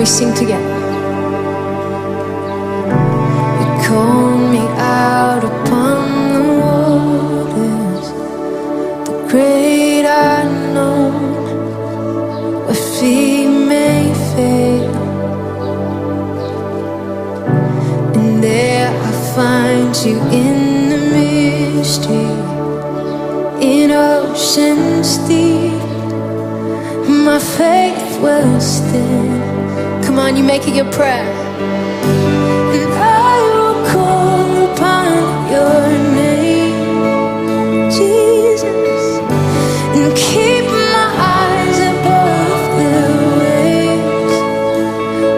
we sing together. You called me out upon the waters, the great unknown, where feet may fail. And there I find you in the mystery, in oceans deep. My faith will stand. Come on, you make it your prayer. And I will call upon your name, Jesus, and keep my eyes above the waves.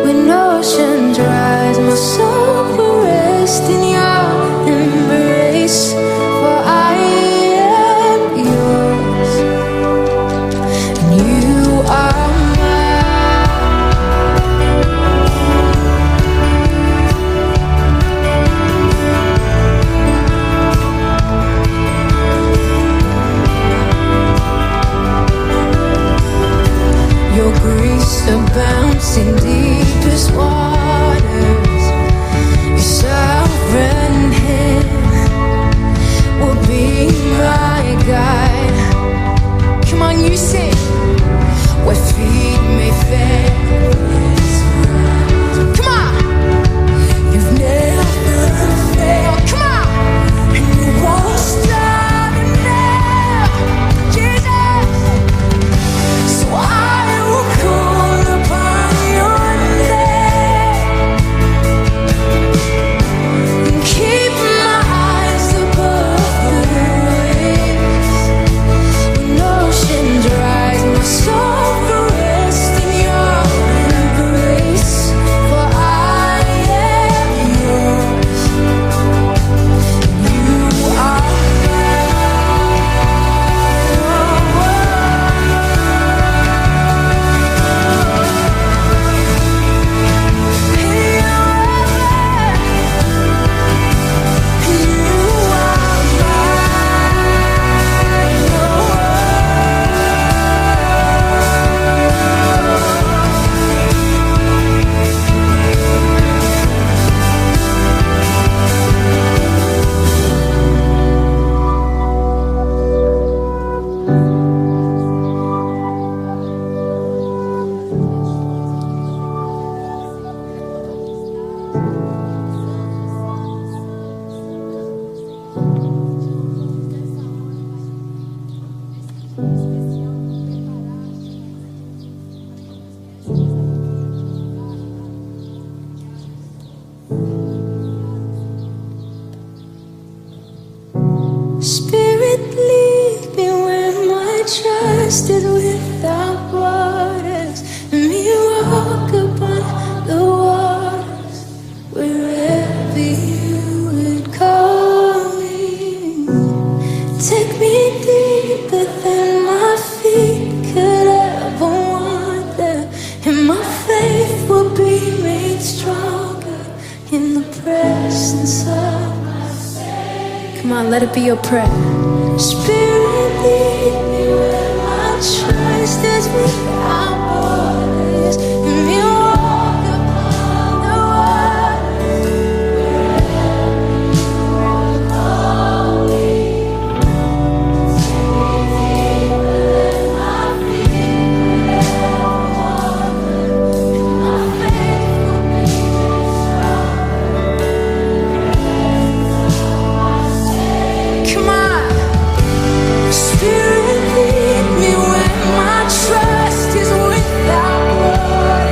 When oceans rise, my soul will rest in your embrace. For I am yours, and you are abounds in deepest waters. Your sovereign hand will be my guide. Come on, you sing. Where feet may fail. Come on. You've never failed. Come on. And you won't stop now, Jesus. So I will call upon your name and keep my eyes above the waves. When oceans rise, my soul will rest in your embrace. For I am yours, you are Spirit, lead me where my trust is without waters. Let me walk upon the waters wherever you would call me. Take me deeper than my feet could ever wander, and my faith will be made stronger in the presence of. Come on, let it be your prayer. Spirit, lead me where my trust is without borders. Let me walk upon the waters wherever you will call me. Take me deeper than my feet could ever wander, and my faith will be made stronger. Come on. Spirit, lead me where my trust is without words.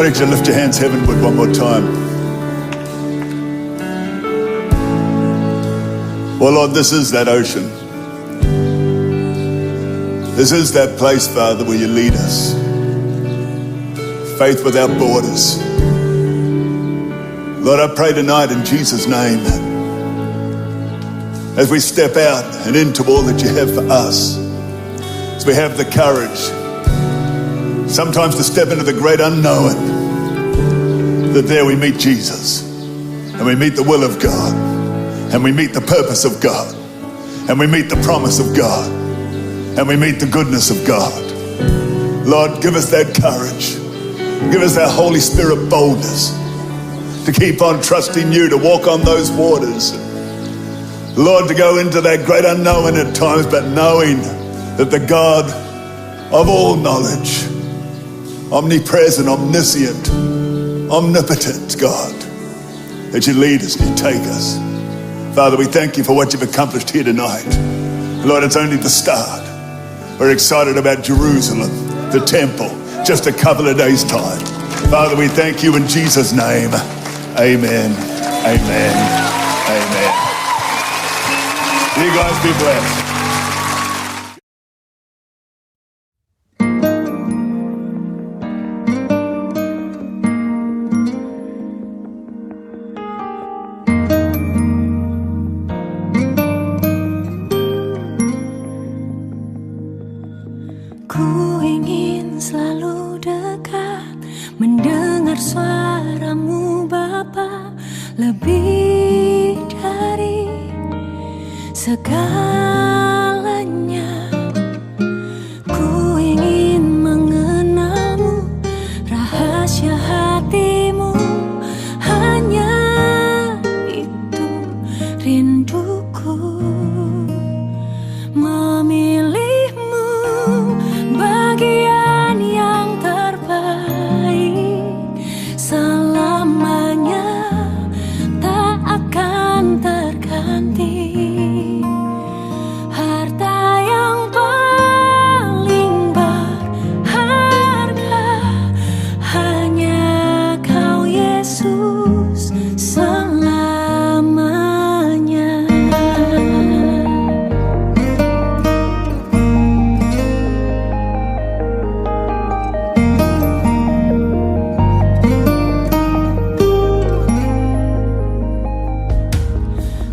I want you to lift your hands heavenward one more time. Well, Lord, this is that ocean. This is that place, Father, where you lead us. Faith without borders. Lord, I pray tonight in Jesus' name, as we step out and into all that you have for us, as we have the courage sometimes to step into the great unknown, that there we meet Jesus, and we meet the will of God, and we meet the purpose of God, and we meet the promise of God, and we meet the goodness of God. Lord, give us that courage. Give us that Holy Spirit boldness to keep on trusting you, to walk on those waters. Lord, to go into that great unknown at times, but knowing that the God of all knowledge, omnipresent, omniscient, omnipotent God, that you lead us and you take us. Father, we thank you for what you've accomplished here tonight. Lord, it's only the start. We're excited about Jerusalem, the temple, just a couple of days' time. Father, we thank you in Jesus' name. Amen. Amen. Amen. You guys be blessed. Ku ingin selalu dekat, mendengar suaramu Bapa, lebih dari segalanya. Ku ingin mengenalmu, rahasia hatimu, hanya itu rinduku. Memilihmu bagian yang terbaik, selamanya tak akan terganti. Harta yang paling berharga, hanya Kau Yesus selamanya.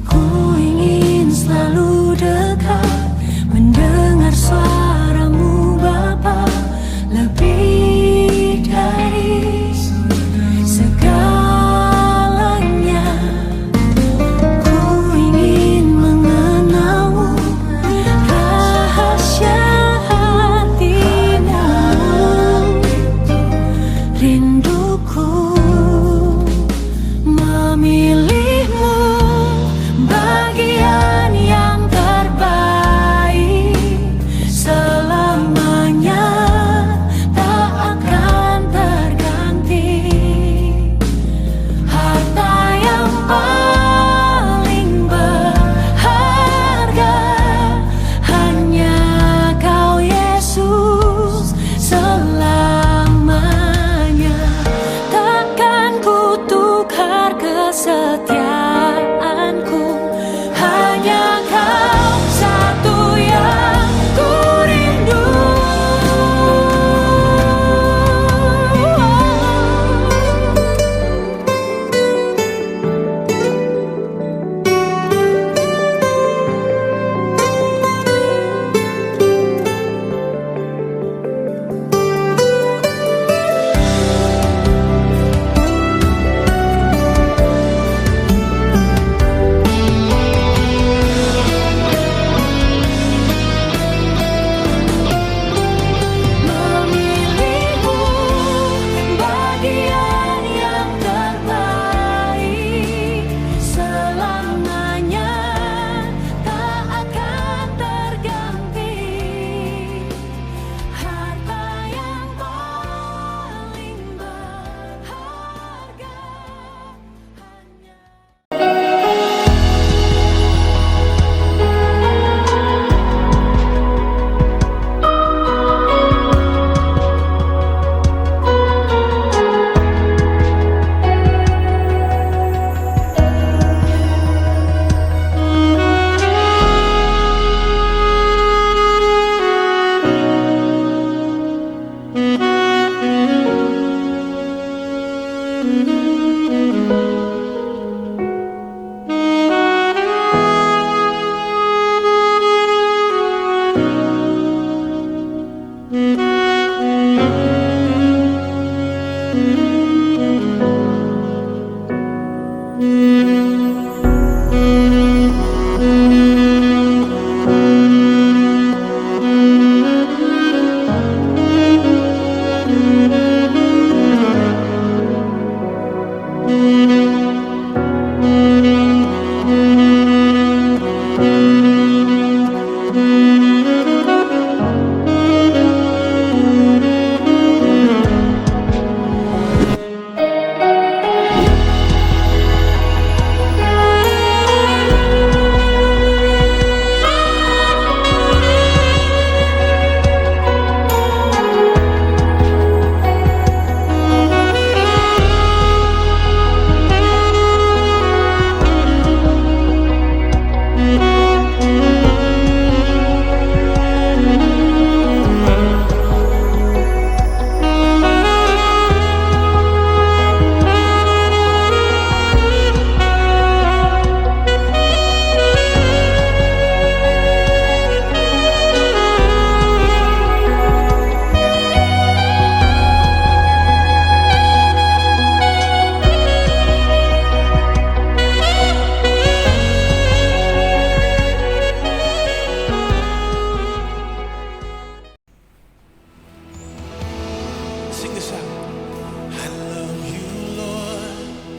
Ku ingin selalu dekat, mendengar suaramu Bapa, lebih dari segalanya. Ku ingin mengenalmu, rahasia hatimu, rinduku. Memilihmu bagian yang terbaik, selamanya tak akan terganti. Harta yang paling berharga, hanya Kau Yesus selamanya. Takkan ku tukar kesetiaanku, hanya Kau satu yang ku rindu.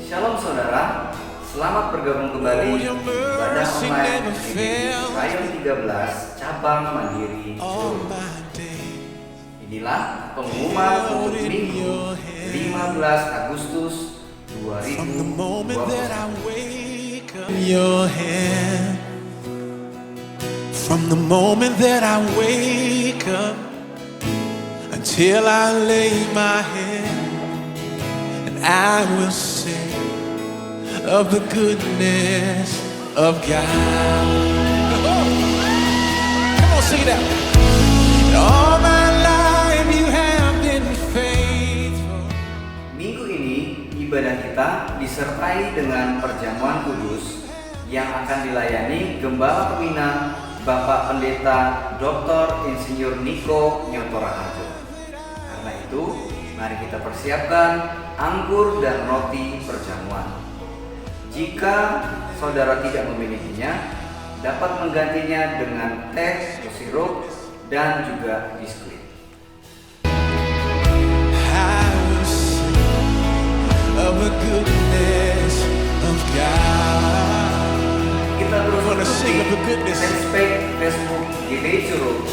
Shalom saudara, selamat bergabung kembali di ibadah online di Rayon 13 Cabang Mandiri Curug. Inilah pengumuman untuk Minggu 15 Agustus 2020. From the moment that I wake up until I lay my head, and I will sing of the goodness of God. Come on, sing it out. All my life you have been faithful. Minggu ini ibadah kita disertai dengan perjamuan kudus yang akan dilayani Gembala Pembina Bapak Pendeta Dr. Insinyur Niko Nyoto Raharjo. Karena itu, mari kita persiapkan anggur dan roti perjamuan. Jika saudara tidak memilikinya, dapat menggantinya dengan teh, sirup, dan juga biskuit. I will sing of the goodness of God. Kita terus Wanna sing of the ikuti goodness. fanspage Facebook GBI Curug,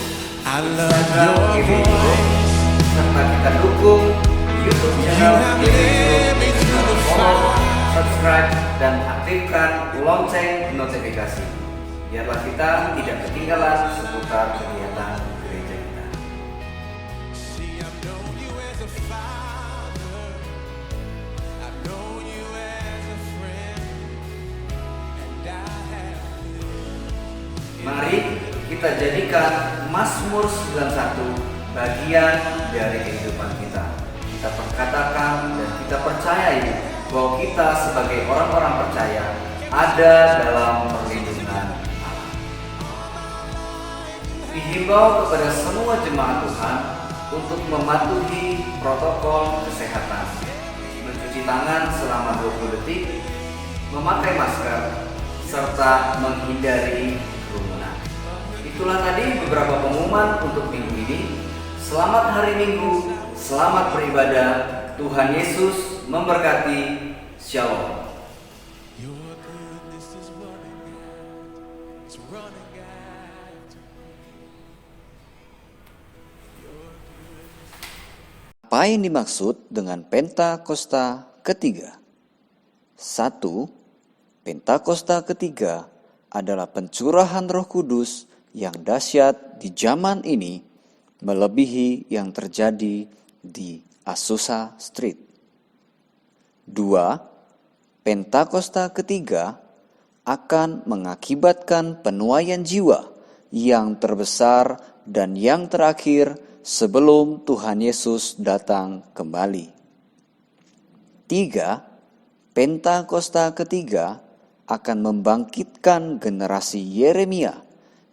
I love Instagram your GBI Curug, voice. serta kita dukung YouTube channel have GBI led me Curug through dengan the follow, fire. subscribe, dan aktifkan lonceng notifikasi. Biarlah kita tidak ketinggalan seputar kegiatan gereja kita. See, I've known you as a father, I've known you as a friend, and I have Mari kita jadikan Mazmur 91 bagian dari kehidupan kita. Kita perkatakan dan kita percayai bahwa kita sebagai orang-orang percaya ada dalam perlindungan Allah. Dihimbau kepada semua jemaat Tuhan untuk mematuhi protokol kesehatan, mencuci tangan selama 20 detik, memakai masker, serta menghindari kerumunan. Itulah tadi beberapa pengumuman untuk minggu ini. Selamat hari Minggu, selamat beribadah. Tuhan Yesus memberkati. Shalom. your goodness is running out, it's running out. Apa yang dimaksud dengan Pentakosta ketiga? 1. Pentakosta ketiga adalah pencurahan Roh Kudus yang dahsyat di zaman ini, melebihi yang terjadi di Azusa Street. 2. Pentakosta ketiga akan mengakibatkan penuaian jiwa yang terbesar dan yang terakhir sebelum Tuhan Yesus datang kembali. 3. Pentakosta ketiga akan membangkitkan generasi Yeremia,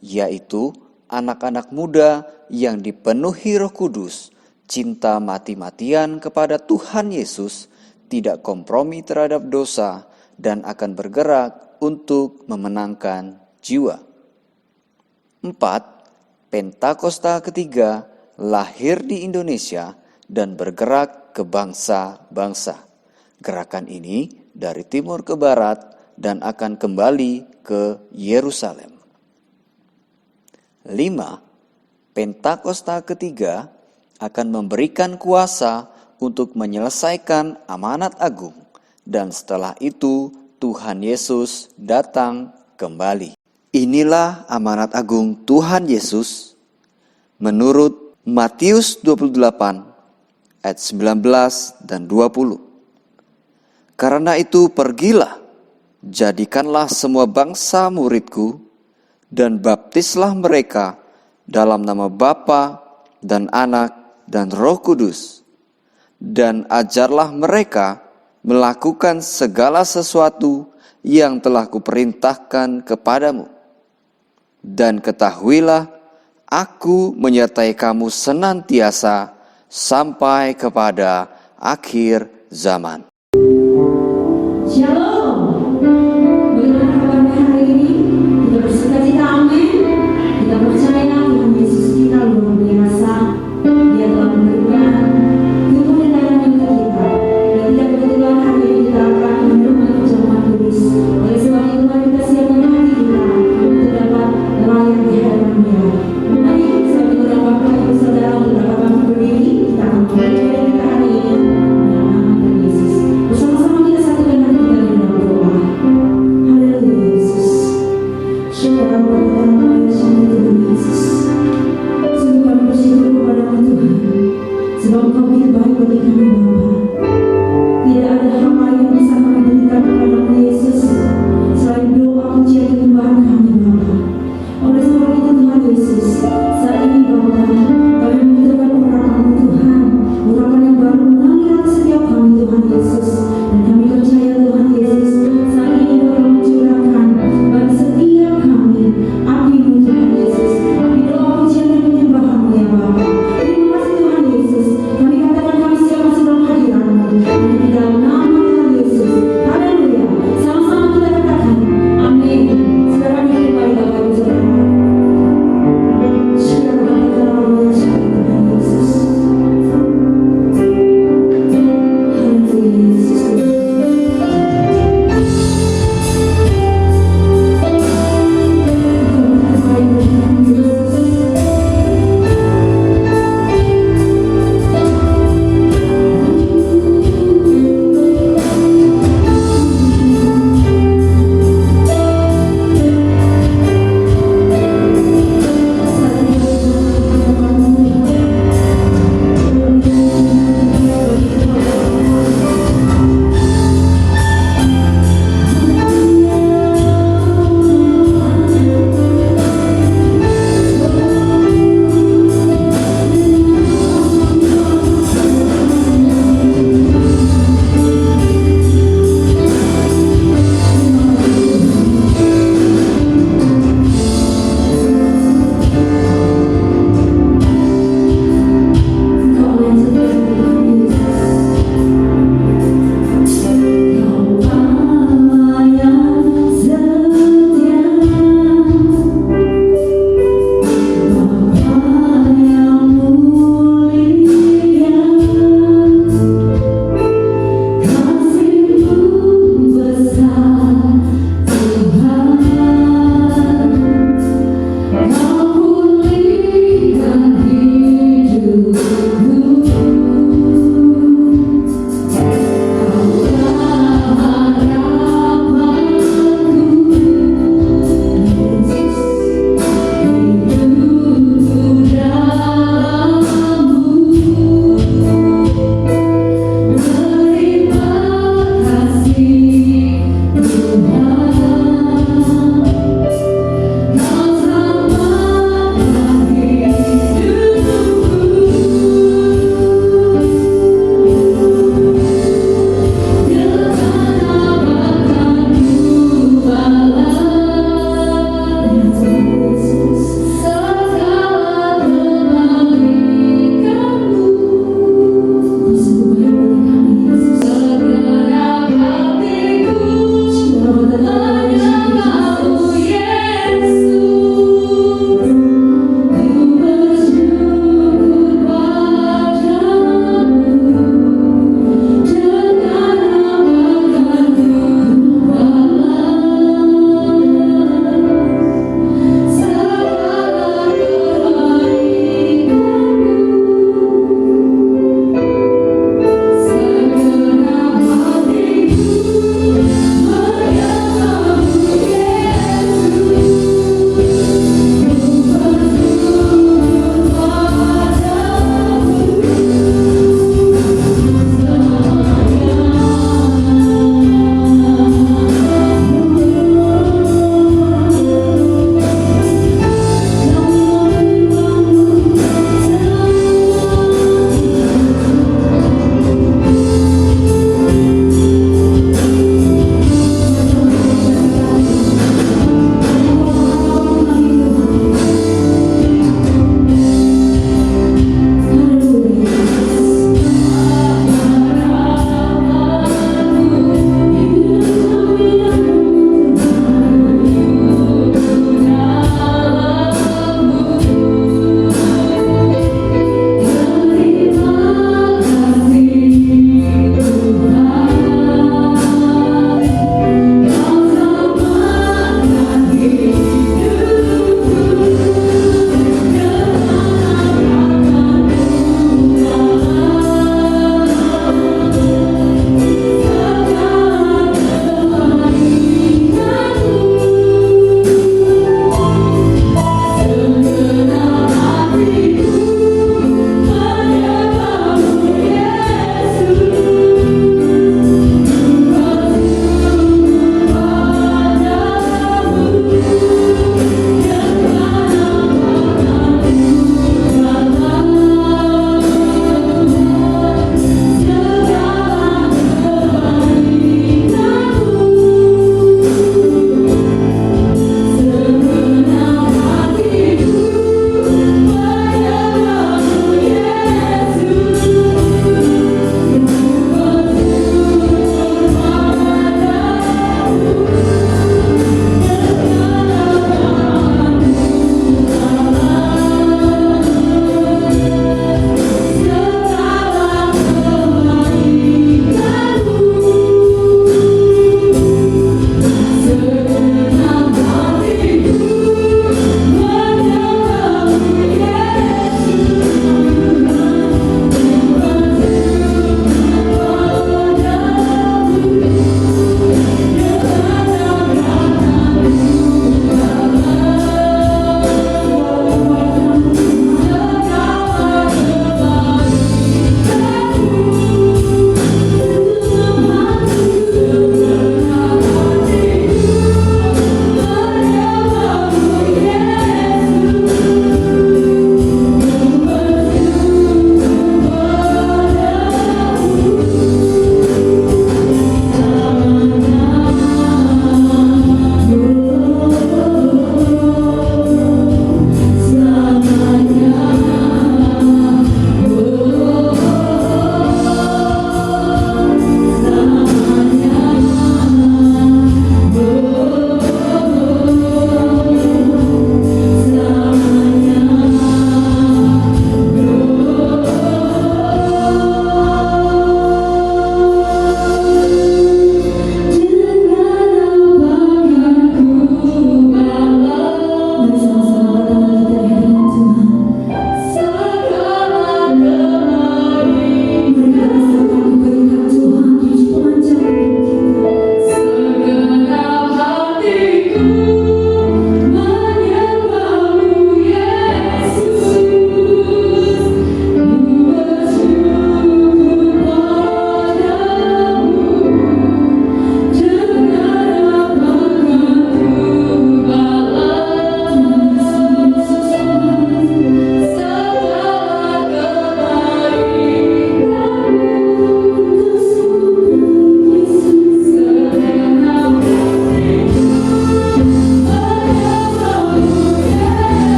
yaitu anak-anak muda yang dipenuhi Roh Kudus, cinta mati-matian kepada Tuhan Yesus, tidak kompromi terhadap dosa, dan akan bergerak untuk memenangkan jiwa. 4. Pentakosta ketiga lahir di Indonesia dan bergerak ke bangsa-bangsa. Gerakan ini dari timur ke barat dan akan kembali ke Yerusalem. 5. Pentakosta ketiga akan memberikan kuasa untuk menyelesaikan amanat agung, dan setelah itu Tuhan Yesus datang kembali. Inilah amanat agung Tuhan Yesus menurut Matius 28 ayat 19 dan 20. Karena itu pergilah, jadikanlah semua bangsa muridku, dan baptislah mereka dalam nama Bapa dan Anak dan Roh Kudus, dan ajarlah mereka melakukan segala sesuatu yang telah kuperintahkan kepadamu. Dan ketahuilah, aku menyertai kamu senantiasa sampai kepada akhir zaman. Shalom. Bagaimana kabarnya hari ini? Kita bersukacita, amin. Kita percaya Tuhan Yesus kita luar biasa. Dia telah memberikan kemuliaan bagi kita. Dan tidak kebetulan hari ini kita akan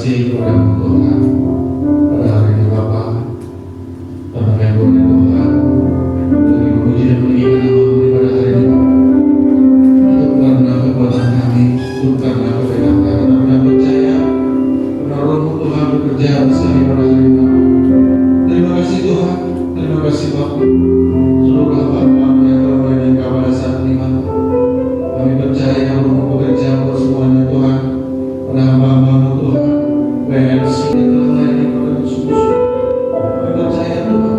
kasih kepada Tuhan pada hari ini Bapa. Karena kami boleh Tuhan lagi memuji dan meninggikan nama-Mu pada hari ini Bapa. Itu karena kekuatan kami, itu karena kebaikan kami. Kami percaya karena Roh-Mu Tuhan bekerja atas kami pada hari ini Bapa. Terima kasih Tuhan, terima kasih Bapa. Seluruh hamba-Mu yang telah melayani Kau pada saat ini Bapa. Kami percaya Roh-Mu bekerja buat semuanya Tuhan. Pada hamba-Mu Tuhan, BNC yang telah melayani pada sungguh-sungguh. Kami percaya Tuhan,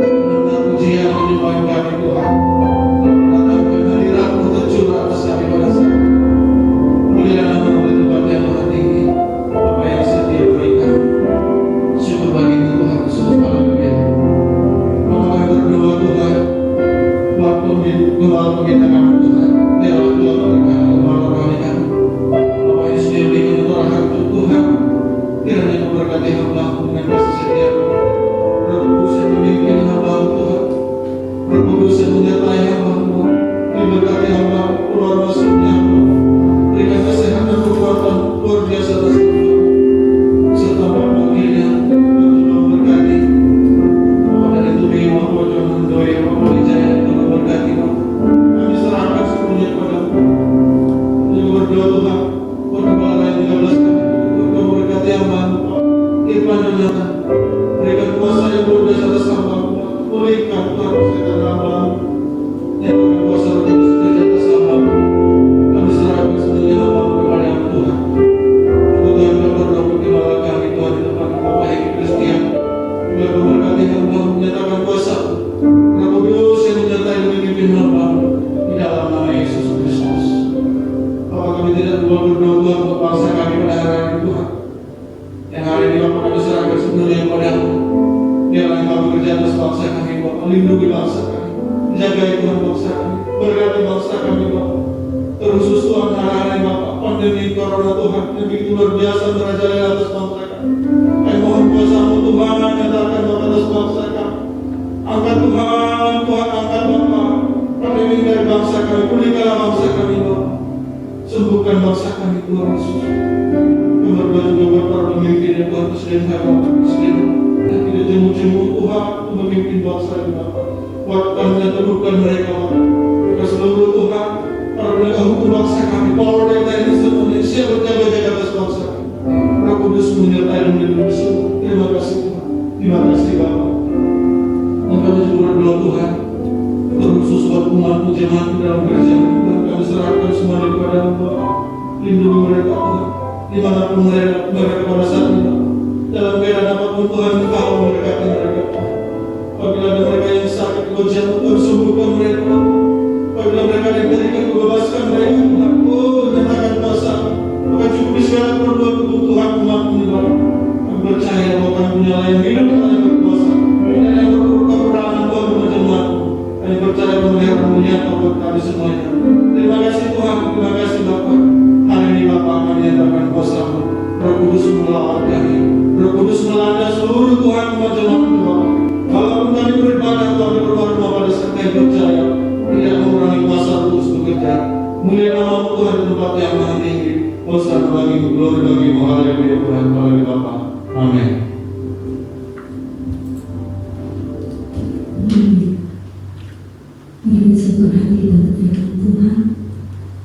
karena pujian menyembah kami Tuhan. Karena kehadiran-Mu tercurah atas kami pada saat ini. Mulia nama-Mu di tempat yang maha tinggi, Bapa yang setia berikan. Syukur bagi-Mu Tuhan, Yesus haleluya. Maka kami berdoa Tuhan, buat gembala pembina kami Tuhan. Biarlah Tuhan berkati gembala rohani kami. Bapa yang setia berikan untuk rahmat Tuhan. Kiranya Kau berkati hamba-Mu dengan kasih setia-Mu. Roh Kudus yang memimpin hamba-Mu Tuhan. Roh Kudus yang menyertai hamba-Mu. Diberkati hamba-Mu, keluar masuknya hamba-Mu. Berikan kesehatan kekuatan luar biasa atas hamba-Mu. Serta memanggilnya dan juga memberkati. Bapa dan itu bagi Bapa Johan Doi, Bapa Wijaya, Bapa berkati Bapa. Kami serahkan sepenuhnya kepada-Mu. Kami berdoa Tuhan, buat gembala lain 13 kami. Kau berkati hamba-Mu, Irfan dan Nathan. Berikan kuasa yang luar biasa atas hamba-Mu. Pulihkan Tuhan kesehatan hamba-Mu. Nyatakan kuasa Roh Kudus bekerja atas hamba-Mu. Kami serahkan sepenuhnya hamba-Mu kepada-Mu Tuhan. Untuk Tuhan Kau berdoa gembala kami Tuhan di tempat Bapak Heki Kristian. Juga Kau berkati hamba-Mu, nyatakan kuasa Roh Kudus yang menyertai dan memimpin hamba-Mu di dalam nama Yesus Kristus. Bapak kami tidak lupa berdoa Tuhan untuk bangsa kami pada hari ini Tuhan. Yang hari ini Bapak kami serahkan sepenuhnya kepada-Mu. Biarlah Engkau bekerja atas bangsa kami Bapak. Lindungi bangsa kami. Jagai Tuhan bangsa kami. Berkati bangsa kami Bapak. Terkhusus Tuhan hari-hari Bapak. Pandemi Corona Tuhan yang begitu luar biasa merajalela atas bangsa kami. Kami mohon kuasa-Mu Tuhan nyatakan Bapak atas bangsa kami. Angkat Tuhan, Tuhan angkat Bapak. Pandemi dari bangsa kami. Pulihkanlah bangsa kami Bapak. Sembuhkan bangsa kami Tuhan Yesus. Kami berdoa juga buat para pemimpin yang Tuhan Presiden Bapak Presiden yang tidak jemu-jemu Tuhan untuk memimpin bangsa ini Bapak. Kuatkan dan teguhkan mereka Bapak. Mereka seluruh Tuhan, para penegak hukum bangsa kami, Polri, TNI semuanya siap berjaga-jaga atas bangsa kami. Roh Kudus menyertai dan melindungi semua. Terima kasih Tuhan. Terima kasih Bapak. Dan kami juga berdoa Tuhan, terkhusus buat umat-Mu jemaat di dalam kerjaan Tuhan. Kami serahkan semuanya kepada-Mu Bapak. Lindungi mereka Tuhan. Dimanapun mereka pada saat ini Bapak. Dalam keadaan apapun Tuhan Engkau memberkati mereka. Apabila ada mereka yang sakit, Kau jamah, sembuhkan mereka. Apabila mereka diberikan, Kau bebaskan mereka Tuhan. Oh, nyatakan kuasa. Maka cukupi segala keperluan kebutuhan umat-Mu Bapak. Kami percaya bahwa Kami punya layan hidup yang berkuasa. Dan yang berperangan Tuhan berjemaat-Mu. Kami percaya pemelihara mulia buat kami semuanya. Terima kasih Tuhan, terima kasih Bapak. Hari ini Bapak kami nyatakan kuasa-Mu. Roh Kudus melawat kami. Roh Kudus melanda seluruh Tuhan umat jemaat-Mu Bapak. Walaupun kami beribadah, kami berdoa pada saat kami percaya tidak mengurangi kuasa Roh Kudus bekerja. Mulia nama-Mu Tuhan di tempat yang maha tinggi. Hosana bagi-Mu, glory bagi-Mu, haleluya Tuhan, haleluya Bapa. Amin. Mari satu hati dan firman Tuhan.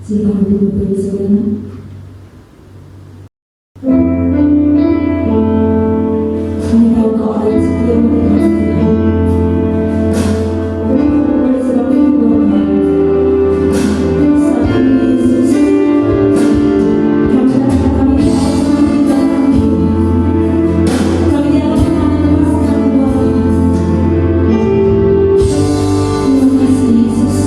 Silakan duduk bagi saudara. Kami tahu Kau ada yang setia mendengar Tuhan. Oleh sebab itu Bapa, saat ini Yesus, kami datang kami diharapkan di dalam Tuhan. Kami diharapkan lepaskan Bapa. Terima kasih Yesus.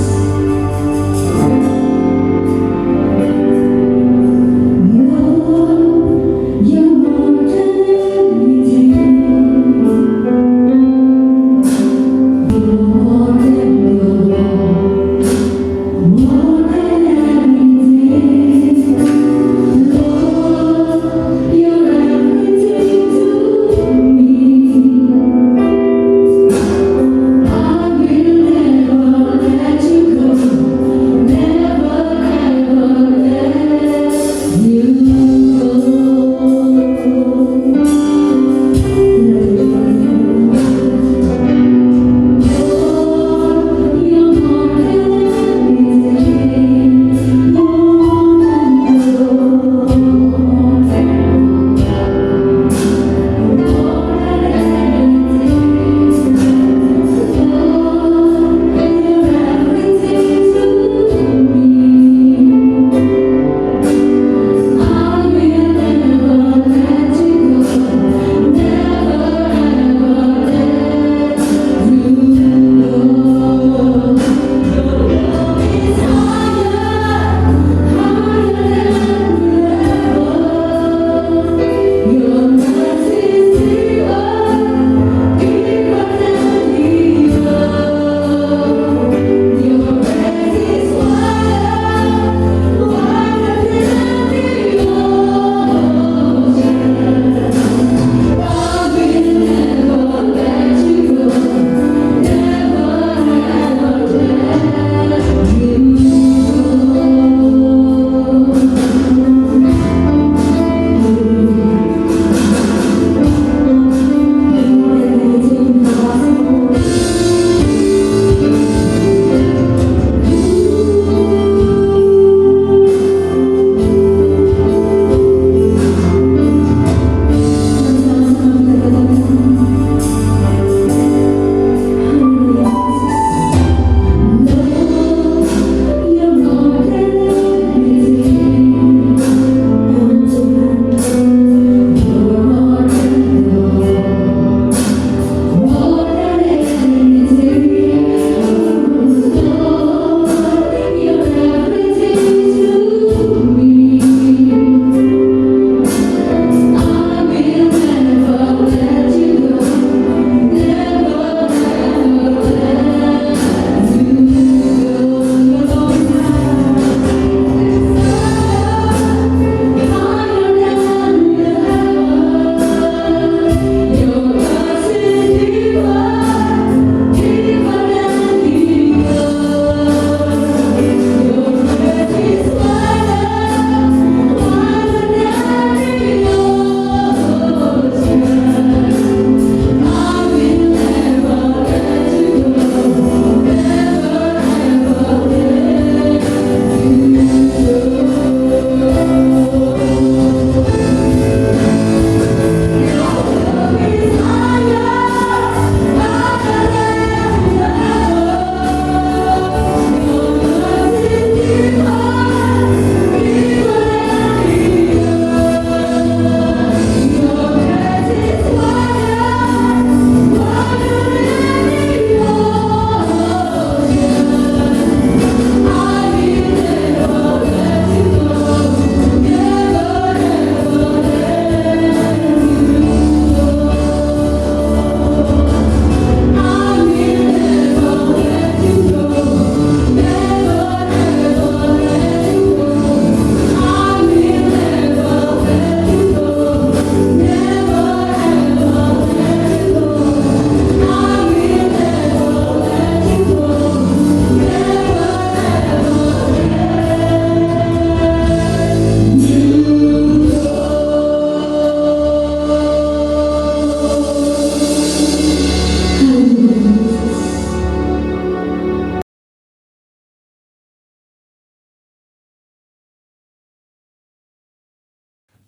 Yang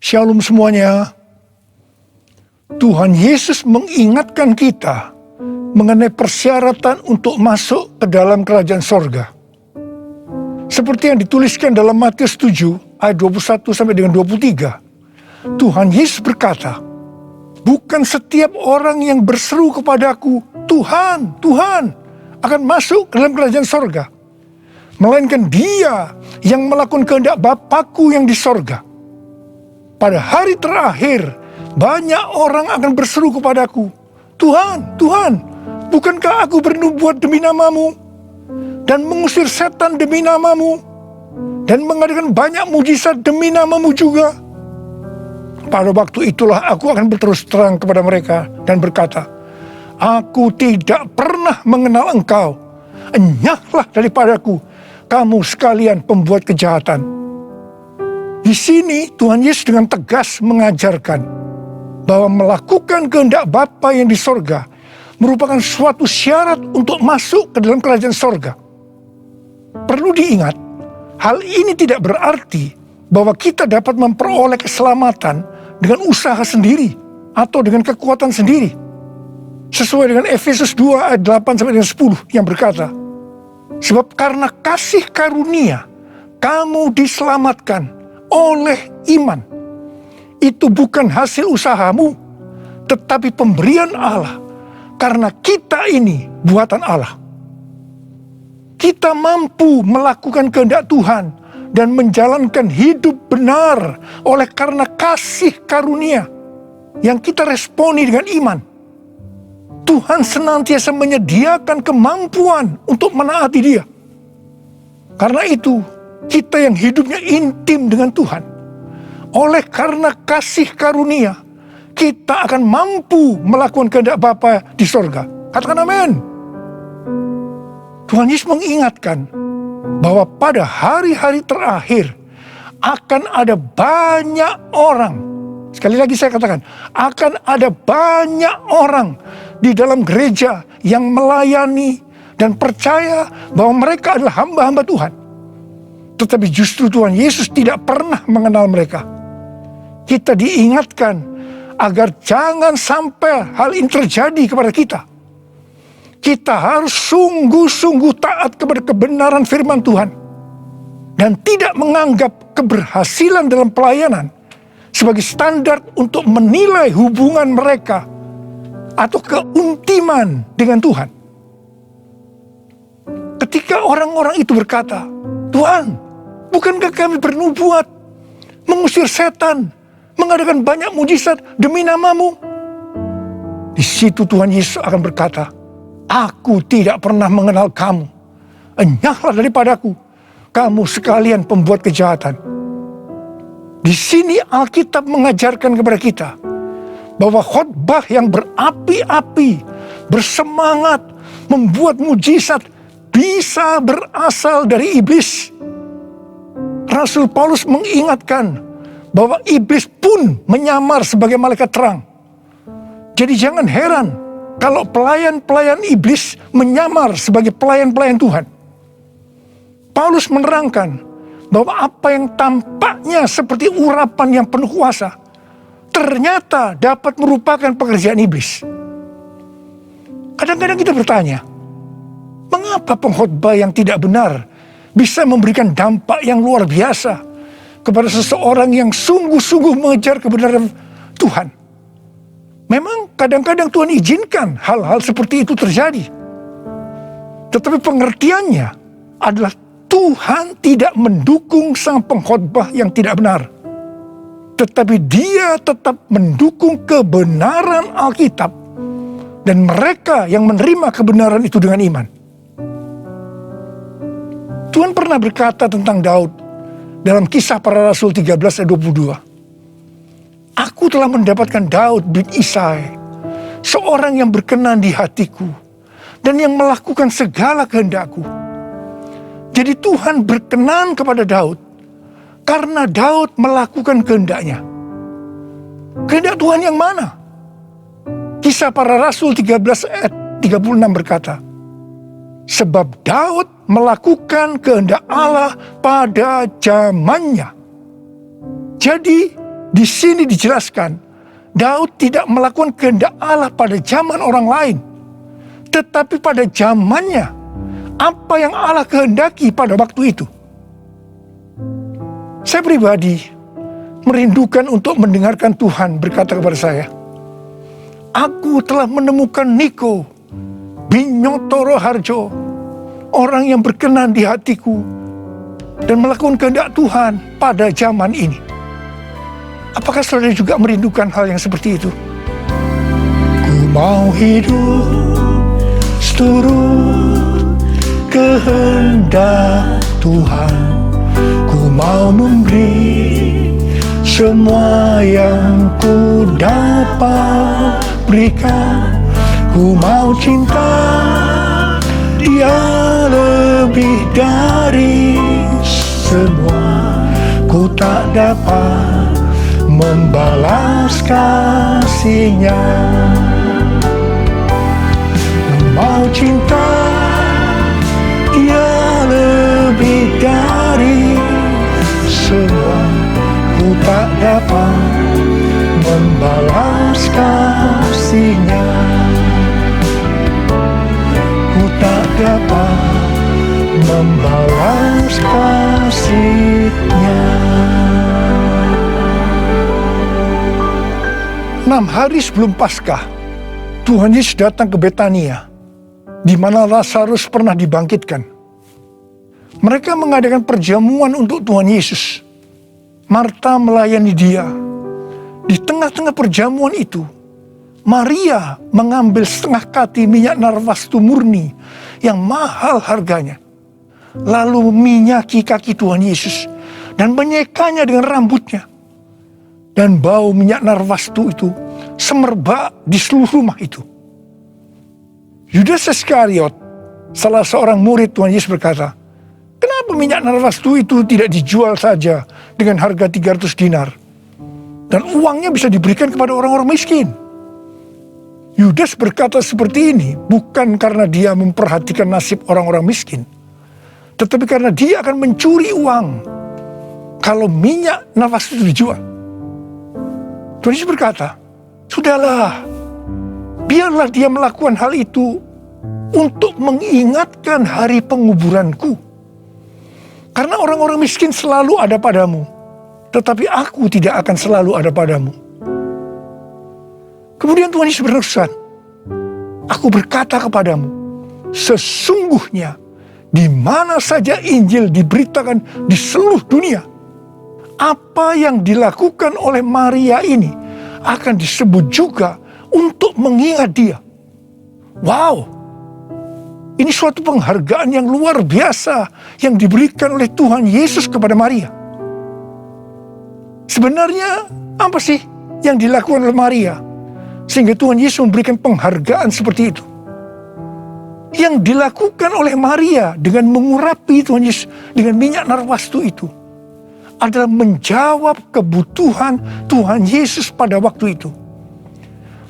Shalom semuanya. Tuhan Yesus mengingatkan kita mengenai persyaratan untuk masuk ke dalam kerajaan sorga. Seperti yang dituliskan dalam Matius 7 ayat 21 sampai dengan 23. Tuhan Yesus berkata, bukan setiap orang yang berseru kepadaku, Tuhan, Tuhan, akan masuk ke dalam kerajaan sorga. Melainkan dia yang melakukan kehendak Bapa-Ku yang di sorga. Pada hari terakhir, banyak orang akan berseru kepadaku, Tuhan, Tuhan, bukankah aku bernubuat demi namamu, dan mengusir setan demi namamu, dan mengadakan banyak mujizat demi namamu juga? Pada waktu itulah aku akan berterus terang kepada mereka dan berkata, aku tidak pernah mengenal engkau, enyahlah daripadaku, kamu sekalian pembuat kejahatan. Di sini Tuhan Yesus dengan tegas mengajarkan bahwa melakukan kehendak Bapa yang di sorga merupakan suatu syarat untuk masuk ke dalam kerajaan sorga. Perlu diingat, hal ini tidak berarti bahwa kita dapat memperoleh keselamatan dengan usaha sendiri atau dengan kekuatan sendiri. Sesuai dengan Efesus 2 ayat 8 sampai dengan 10 yang berkata, sebab karena kasih karunia kamu diselamatkan oleh iman. Itu bukan hasil usahamu, tetapi pemberian Allah, karena kita ini buatan Allah. Kita mampu melakukan kehendak Tuhan dan menjalankan hidup benar oleh karena kasih karunia yang kita responi dengan iman. Tuhan senantiasa menyediakan kemampuan untuk menaati Dia. Karena itu, kita yang hidupnya intim dengan Tuhan, oleh karena kasih karunia, kita akan mampu melakukan kehendak Bapa di sorga. Katakan amin. Tuhan Yesus mengingatkan bahwa pada hari-hari terakhir akan ada banyak orang. Sekali lagi saya katakan, akan ada banyak orang di dalam gereja yang melayani dan percaya bahwa mereka adalah hamba-hamba Tuhan. Tetapi justru Tuhan Yesus tidak pernah mengenal mereka. Kita diingatkan agar jangan sampai hal ini terjadi kepada kita. Kita harus sungguh-sungguh taat kepada kebenaran firman Tuhan. Dan tidak menganggap keberhasilan dalam pelayanan sebagai standar untuk menilai hubungan mereka atau keuntiman dengan Tuhan. Ketika orang-orang itu berkata, Tuhan, bukankah kami bernubuat, mengusir setan, mengadakan banyak mujizat demi namamu? Di situ Tuhan Yesus akan berkata, aku tidak pernah mengenal kamu. Enyahlah daripadaku, kamu sekalian pembuat kejahatan. Di sini Alkitab mengajarkan kepada kita bahwa khotbah yang berapi-api, bersemangat, membuat mujizat bisa berasal dari iblis. Rasul Paulus mengingatkan bahwa iblis pun menyamar sebagai malaikat terang. Jadi jangan heran kalau pelayan-pelayan iblis menyamar sebagai pelayan-pelayan Tuhan. Paulus menerangkan bahwa apa yang tampaknya seperti urapan yang penuh kuasa ternyata dapat merupakan pekerjaan iblis. Kadang-kadang kita bertanya, mengapa pengkhotbah yang tidak benar bisa memberikan dampak yang luar biasa kepada seseorang yang sungguh-sungguh mengejar kebenaran Tuhan? Memang kadang-kadang Tuhan izinkan hal-hal seperti itu terjadi. Tetapi pengertiannya adalah Tuhan tidak mendukung sang pengkhotbah yang tidak benar. Tetapi Dia tetap mendukung kebenaran Alkitab dan mereka yang menerima kebenaran itu dengan iman. Tuhan pernah berkata tentang Daud dalam Kisah Para Rasul 13 ayat 22. Aku telah mendapatkan Daud bin Isai, seorang yang berkenan di hatiku dan yang melakukan segala kehendakku. Jadi Tuhan berkenan kepada Daud karena Daud melakukan kehendaknya. Kehendak Tuhan yang mana? Kisah Para Rasul 13 ayat 36 berkata, sebab Daud melakukan kehendak Allah pada zamannya. Jadi Di sini dijelaskan, Daud tidak melakukan kehendak Allah pada zaman orang lain, tetapi pada zamannya, apa yang Allah kehendaki pada waktu itu. Saya pribadi merindukan untuk mendengarkan Tuhan berkata kepada saya, "Aku telah menemukan Niko Binyotoro Harjo, orang yang berkenan di hatiku dan melakukan kehendak Tuhan pada zaman ini." Apakah saudara juga merindukan hal yang seperti itu? Ku mau hidup seturut kehendak Tuhan. Ku mau memberi semua yang ku dapat berikan. Ku mau cinta Dia lebih dari semua. Ku tak dapat membalas kasih-Nya. Ku mau cinta Dia lebih dari semua. Ku tak dapat membalas kasih-Nya. Ku tak dapat membalas kasih-Nya. 6 hari sebelum Paskah, Tuhan Yesus datang ke Betania, di mana Lazarus pernah dibangkitkan. Mereka mengadakan perjamuan untuk Tuhan Yesus. Marta melayani Dia. Di tengah-tengah perjamuan itu, Maria mengambil setengah kati minyak narwastu murni yang mahal harganya, lalu minyaki kaki Tuhan Yesus dan menyekanya dengan rambutnya. Dan bau minyak narwastu itu semerbak di seluruh rumah itu. Yudas Iskariot, salah seorang murid Tuhan Yesus berkata, "Kenapa minyak narwastu itu tidak dijual saja dengan harga 300 dinar? Dan uangnya bisa diberikan kepada orang-orang miskin." Yudas berkata seperti ini bukan karena dia memperhatikan nasib orang-orang miskin, tetapi karena dia akan mencuri uang kalau minyak narwastu itu dijual. Tuhan Yesus berkata, "Sudahlah, biarlah dia melakukan hal itu untuk mengingatkan hari penguburanku. Karena orang-orang miskin selalu ada padamu, tetapi aku tidak akan selalu ada padamu." Kemudian Tuhan Yesus berpesan, "Aku berkata kepadamu, sesungguhnya di mana saja Injil diberitakan di seluruh dunia, apa yang dilakukan oleh Maria ini akan disebut juga untuk mengingat dia." Wow, ini suatu penghargaan yang luar biasa yang diberikan oleh Tuhan Yesus kepada Maria. Sebenarnya apa sih yang dilakukan oleh Maria sehingga Tuhan Yesus memberikan penghargaan seperti itu? Yang dilakukan oleh Maria dengan mengurapi Tuhan Yesus dengan minyak narwastu itu adalah menjawab kebutuhan Tuhan Yesus pada waktu itu.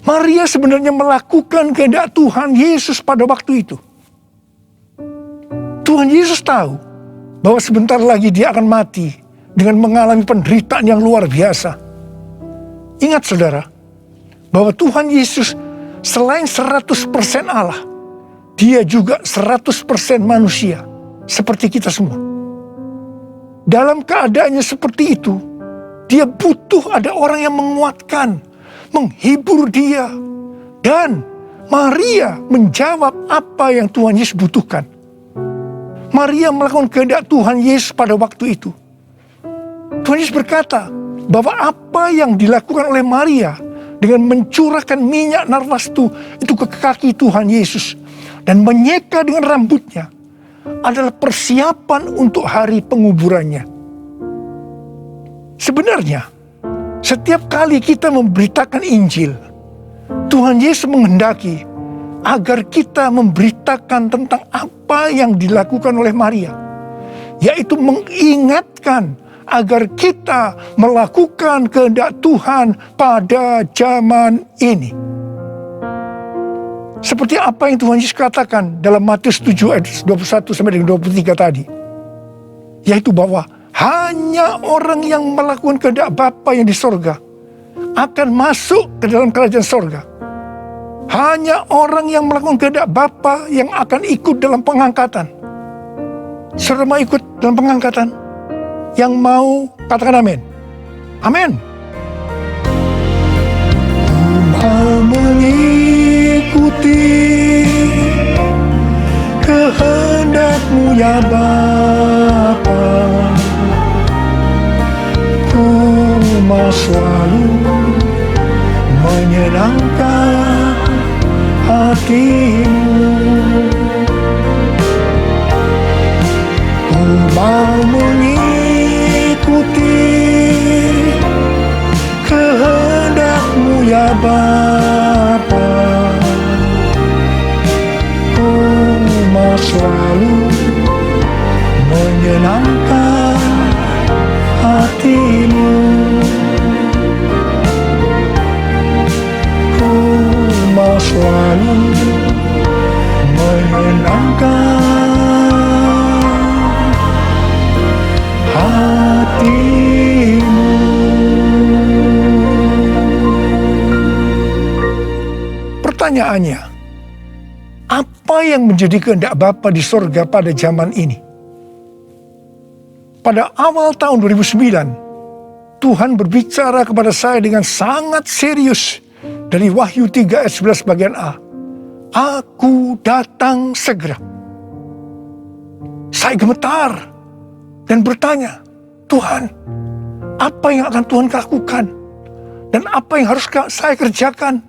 Maria sebenarnya melakukan kehendak Tuhan Yesus pada waktu itu. Tuhan Yesus tahu bahwa sebentar lagi dia akan mati dengan mengalami penderitaan yang luar biasa. Ingat saudara, bahwa Tuhan Yesus selain 100% Allah, dia juga 100% manusia seperti kita semua. Dalam keadaannya seperti itu, dia butuh ada orang yang menguatkan, menghibur dia. Dan Maria menjawab apa yang Tuhan Yesus butuhkan. Maria melakukan kehendak Tuhan Yesus pada waktu itu. Tuhan Yesus berkata bahwa apa yang dilakukan oleh Maria dengan mencurahkan minyak narwastu itu ke kaki Tuhan Yesus dan menyeka dengan rambutnya adalah persiapan untuk hari penguburannya. Sebenarnya, setiap kali kita memberitakan Injil, Tuhan Yesus menghendaki agar kita memberitakan tentang apa yang dilakukan oleh Maria, yaitu mengingatkan agar kita melakukan kehendak Tuhan pada zaman ini. Seperti apa yang Tuhan Yesus katakan dalam Matius 7 ayat 21 sampai dengan 23 tadi. Yaitu bahwa Hanya orang yang melakukan kehendak Bapa yang di sorga akan masuk ke dalam kerajaan sorga. Hanya orang yang melakukan kehendak Bapa yang akan ikut dalam pengangkatan. Saudara mau ikut dalam pengangkatan? Yang mau katakan amin. Amin. Mau mengikuti kehendak-Mu ya Bapa. Ku mau selalu menyenangkan hati-Mu. Ku mau mengikuti kehendak-Mu ya Bapa. Ku mau selalu menyenangkan hati-Mu. Ku mau selalu menyenangkan hati-Mu. Pertanyaannya, apa yang menjadi kehendak Bapa di sorga pada zaman ini? Pada awal tahun 2009, Tuhan berbicara kepada saya dengan sangat serius dari Wahyu 3 ayat 11 bagian A. Aku datang segera. Saya gemetar dan bertanya, Tuhan, apa yang akan Tuhan lakukan? Dan apa yang harus saya kerjakan?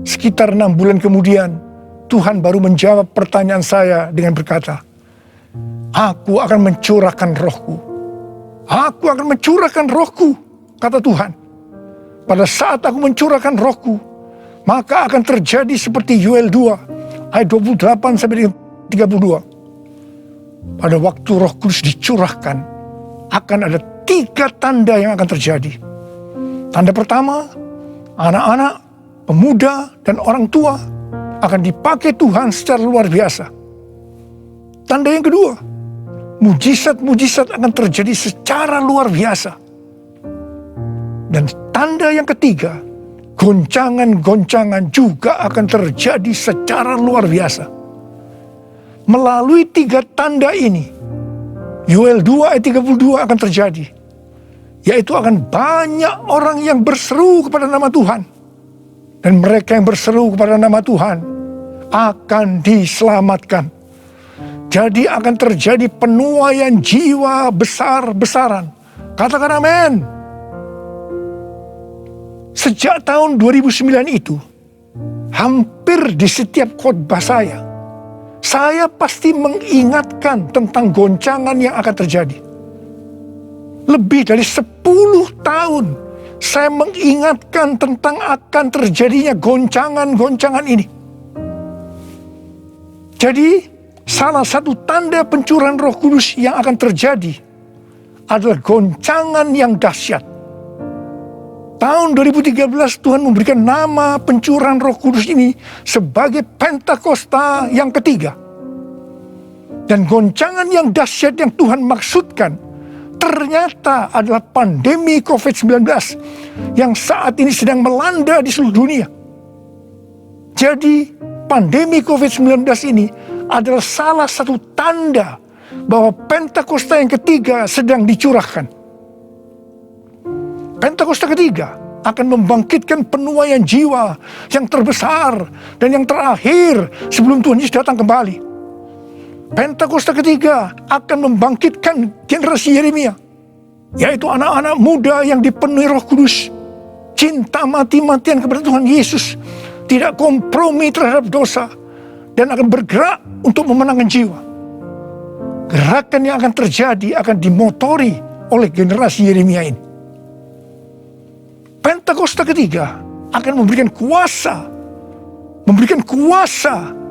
Sekitar 6 bulan kemudian, Tuhan baru menjawab pertanyaan saya dengan berkata, Aku akan mencurahkan rohku. Aku akan mencurahkan rohku, kata Tuhan. Pada saat aku mencurahkan rohku, maka akan terjadi seperti Yoel 2, ayat 28 sampai 32. Pada waktu Roh Kudus dicurahkan, akan ada 3 tanda yang akan terjadi. Tanda pertama, anak-anak, pemuda, dan orang tua akan dipakai Tuhan secara luar biasa. Tanda yang kedua, mujizat-mujizat akan terjadi secara luar biasa. Dan tanda yang ketiga, goncangan-goncangan juga akan terjadi secara luar biasa. Melalui 3 tanda ini, Yoel 2 ayat 32 akan terjadi. Yaitu akan banyak orang yang berseru kepada nama Tuhan. Dan mereka yang berseru kepada nama Tuhan akan diselamatkan. Jadi akan terjadi penuaian jiwa besar-besaran. Katakan amin. Sejak tahun 2009 itu, hampir di setiap khotbah saya pasti mengingatkan tentang goncangan yang akan terjadi. Lebih dari 10 tahun saya mengingatkan tentang akan terjadinya goncangan-goncangan ini. Jadi, salah satu tanda pencurahan Roh Kudus yang akan terjadi adalah goncangan yang dahsyat. Tahun 2013 Tuhan memberikan nama pencurahan Roh Kudus ini sebagai Pentakosta yang ketiga. Dan goncangan yang dahsyat yang Tuhan maksudkan ternyata adalah pandemi COVID-19 yang saat ini sedang melanda di seluruh dunia. Jadi pandemi COVID-19 ini adalah salah satu tanda bahwa Pentakosta yang ketiga sedang dicurahkan. Pentakosta ketiga akan membangkitkan penuaian jiwa yang terbesar dan yang terakhir sebelum Tuhan Yesus datang kembali. Pentakosta ketiga akan membangkitkan generasi Yeremia, yaitu anak-anak muda yang dipenuhi Roh Kudus, cinta mati-matian kepada Tuhan Yesus, tidak kompromi terhadap dosa, dan akan bergerak untuk memenangkan jiwa. Gerakan yang akan terjadi akan dimotori oleh generasi Yeremia ini. Pentakosta ketiga akan memberikan kuasa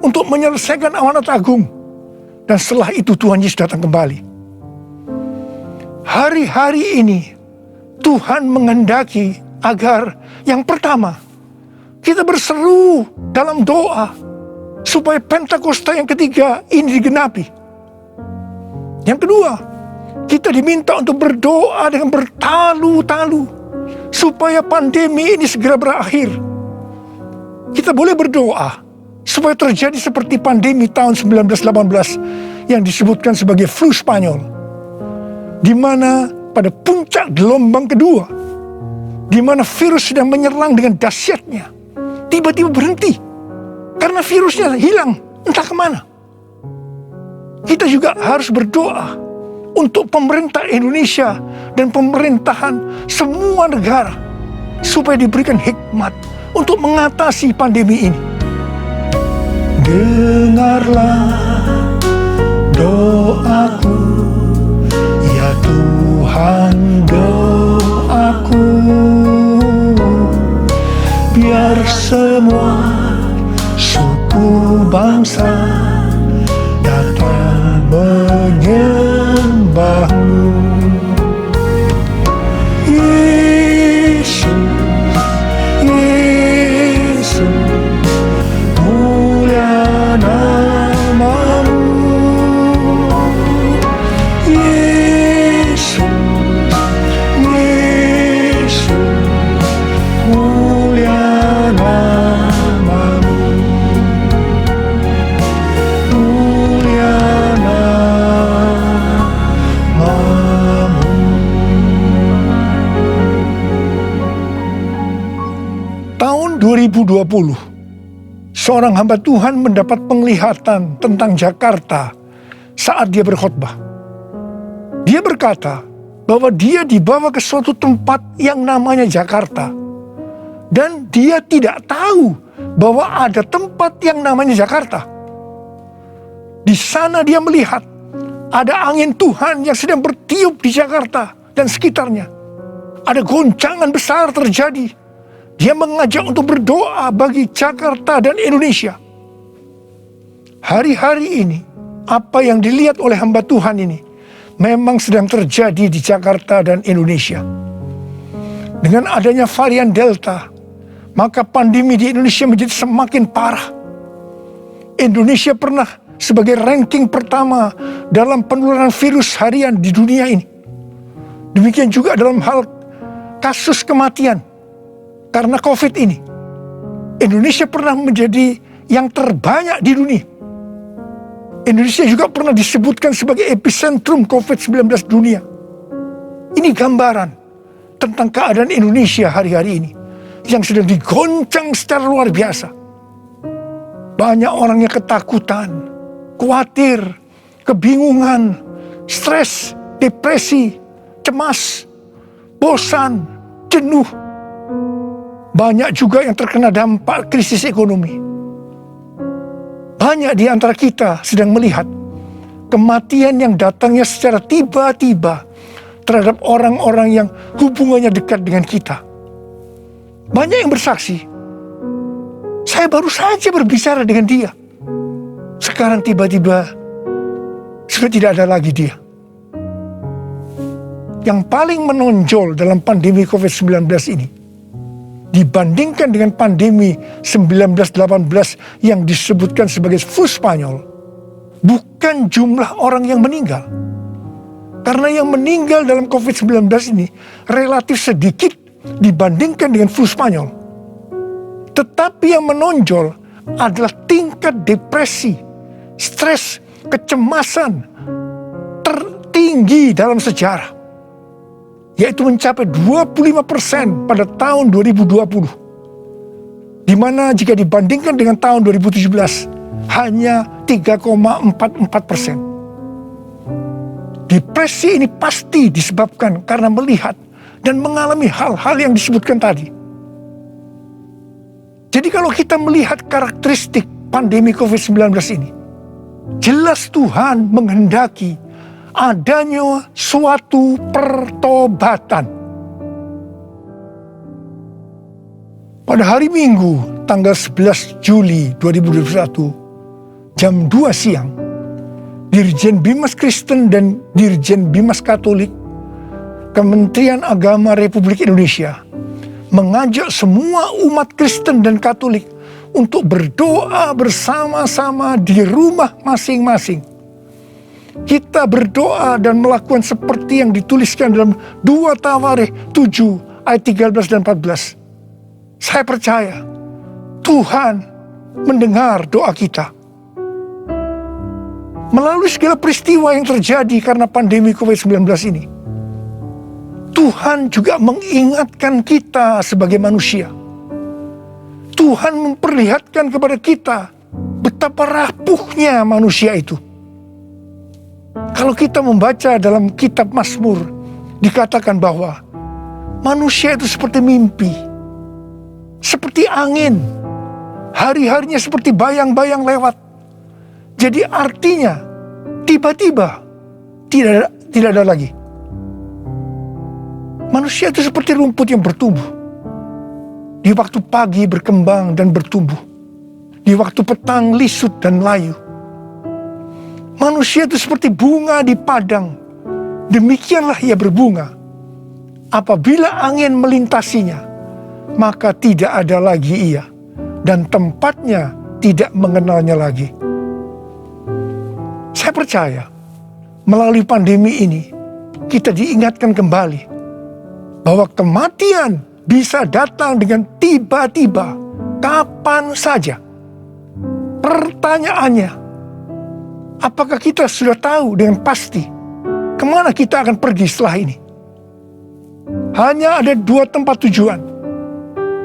untuk menyelesaikan amanat agung. Dan setelah itu Tuhan Yesus datang kembali. Hari-hari ini Tuhan menghendaki agar yang pertama, kita berseru dalam doa supaya Pentakosta yang ketiga ini digenapi. Yang kedua, Kita diminta untuk berdoa dengan bertalu-talu supaya pandemi ini segera berakhir. Kita boleh berdoa supaya terjadi seperti pandemi tahun 1918 yang disebutkan sebagai flu Spanyol, di mana pada puncak gelombang kedua, di mana virus sedang menyerang dengan dahsyatnya, tiba-tiba berhenti karena virusnya hilang entah kemana. Kita juga harus berdoa untuk pemerintah Indonesia dan pemerintahan semua negara supaya diberikan hikmat untuk mengatasi pandemi ini. Dengarlah doaku, ya Tuhan, doaku, biar semua suku bangsa datang menyembahmu. Yesus, Yesus, mulia namamu. Yesus, Yesus, mulia namamu. Mulia namamu. Tahun 2020, seorang hamba Tuhan mendapat penglihatan tentang Jakarta saat dia berkhotbah. Dia berkata bahwa dia dibawa ke suatu tempat yang namanya Jakarta. Dan dia tidak tahu bahwa ada tempat yang namanya Jakarta. Di sana dia melihat ada angin Tuhan yang sedang bertiup di Jakarta dan sekitarnya. Ada goncangan besar terjadi. Dia mengajak untuk berdoa bagi Jakarta dan Indonesia. Hari-hari ini, apa yang dilihat oleh hamba Tuhan ini memang sedang terjadi di Jakarta dan Indonesia. Dengan adanya varian Delta, maka pandemi di Indonesia menjadi semakin parah. Indonesia pernah sebagai ranking pertama dalam penularan virus harian di dunia ini. Demikian juga dalam hal kasus kematian karena COVID ini. Indonesia pernah menjadi yang terbanyak di dunia. Indonesia juga pernah disebutkan sebagai epicentrum COVID-19 dunia. Ini gambaran tentang keadaan Indonesia hari-hari ini yang sedang digoncang secara luar biasa. Banyak orang yang ketakutan, khawatir, kebingungan, stres, depresi, cemas, bosan, jenuh. Banyak juga yang terkena dampak krisis ekonomi. Banyak di antara kita sedang melihat kematian yang datangnya secara tiba-tiba terhadap orang-orang yang hubungannya dekat dengan kita. Banyak yang bersaksi, saya baru saja berbicara dengan dia. Sekarang tiba-tiba sudah tidak ada lagi dia. Yang paling menonjol dalam pandemi COVID-19 ini, dibandingkan dengan pandemi 1918 yang disebutkan sebagai flu Spanyol, bukan jumlah orang yang meninggal. Karena yang meninggal dalam COVID-19 ini relatif sedikit dibandingkan dengan flu Spanyol. Tetapi yang menonjol adalah tingkat depresi, stres, kecemasan tertinggi dalam sejarah, yaitu mencapai 25% pada tahun 2020. Di mana jika dibandingkan dengan tahun 2017 hanya 3,44%. Depresi ini pasti disebabkan karena melihat dan mengalami hal-hal yang disebutkan tadi. Jadi kalau kita melihat karakteristik pandemi COVID-19 ini, jelas Tuhan menghendaki adanya suatu pertobatan. Pada hari Minggu, tanggal 11 Juli 2021, jam 2 siang, Dirjen Bimas Kristen dan Dirjen Bimas Katolik, Kementerian Agama Republik Indonesia, mengajak semua umat Kristen dan Katolik untuk berdoa bersama-sama di rumah masing-masing kita berdoa dan melakukan seperti yang dituliskan dalam 2 Tawarikh 7 ayat 13 dan 14. Saya percaya Tuhan mendengar doa kita. Melalui segala peristiwa yang terjadi karena pandemi COVID-19 ini, Tuhan juga mengingatkan kita sebagai manusia. Tuhan memperlihatkan kepada kita betapa rapuhnya manusia itu. Kalau kita membaca dalam kitab Mazmur, dikatakan bahwa manusia itu seperti mimpi, seperti angin, hari-harinya seperti bayang-bayang lewat. Jadi artinya tiba-tiba tidak ada lagi. Manusia itu seperti rumput yang bertumbuh. Di waktu pagi berkembang dan bertumbuh. Di waktu petang lisut dan layu. Manusia itu seperti bunga di padang. Demikianlah ia berbunga. Apabila angin melintasinya, maka tidak ada lagi ia. Dan tempatnya tidak mengenalnya lagi. Saya percaya melalui pandemi ini kita diingatkan kembali bahwa kematian bisa datang dengan tiba-tiba, kapan saja. Pertanyaannya, apakah kita sudah tahu dengan pasti kemana kita akan pergi setelah ini? Hanya ada 2 tempat tujuan,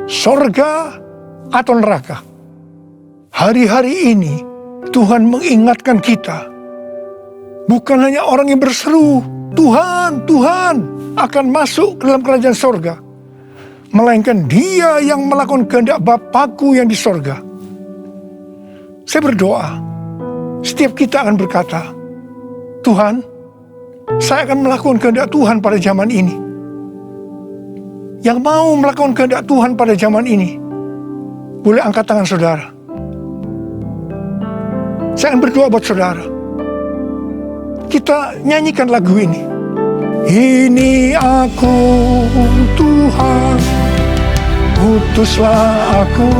sorga atau neraka. Hari-hari ini Tuhan mengingatkan kita, bukan hanya orang yang berseru, Tuhan, Tuhan akan masuk ke dalam kerajaan sorga, melainkan dia yang melakukan kehendak Bapakku yang di sorga. Saya berdoa, setiap kita akan berkata, Tuhan, saya akan melakukan kehendak Tuhan pada zaman ini. Yang mau melakukan kehendak Tuhan pada zaman ini, boleh angkat tangan saudara. Saya akan berdoa buat saudara. Kita nyanyikan lagu ini. Ini aku Tuhan, utuslah aku,